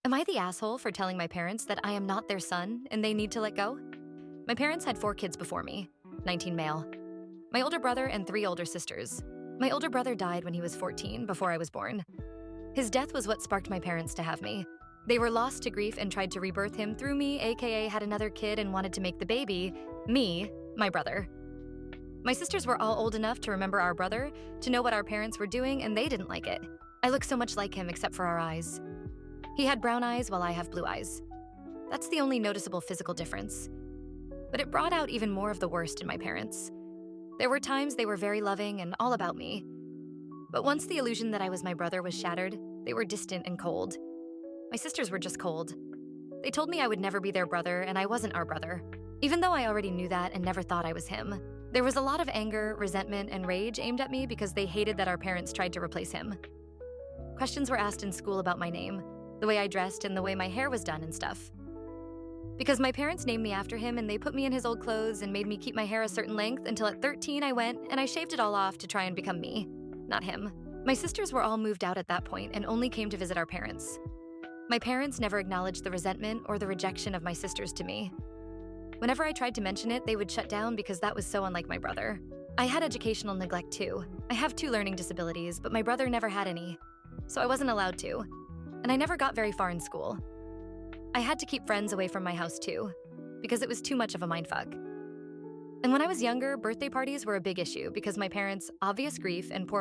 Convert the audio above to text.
Am I the asshole for telling my parents that I am not their son and they need to let go? My parents had 4 kids before me, 19 male. My older brother and 3 older sisters. My older brother died when he was 14, before I was born. His death was what sparked my parents to have me. They were lost to grief and tried to rebirth him through me, aka had another kid and wanted to make the baby, me, my brother. My sisters were all old enough to remember our brother, to know what our parents were doing, and they didn't like it. I look so much like him except for our eyes. He had brown eyes while I have blue eyes. That's the only noticeable physical difference. But it brought out even more of the worst in my parents. There were times they were very loving and all about me. But once the illusion that I was my brother was shattered, they were distant and cold. My sisters were just cold. They told me I would never be their brother and I wasn't our brother. Even though I already knew that and never thought I was him, there was a lot of anger, resentment, and rage aimed at me because they hated that our parents tried to replace him. Questions were asked in school about my name, the way I dressed, and the way my hair was done and stuff. Because my parents named me after him and they put me in his old clothes and made me keep my hair a certain length until at 13 I went and I shaved it all off to try and become me, not him. My sisters were all moved out at that point and only came to visit our parents. My parents never acknowledged the resentment or the rejection of my sisters to me. Whenever I tried to mention it, they would shut down because that was so unlike my brother. I had educational neglect too. I have 2 learning disabilities, but my brother never had any, so I wasn't allowed to. And I never got very far in school. I had to keep friends away from my house too, because it was too much of a mindfuck. And when I was younger, birthday parties were a big issue because my parents' obvious grief and poor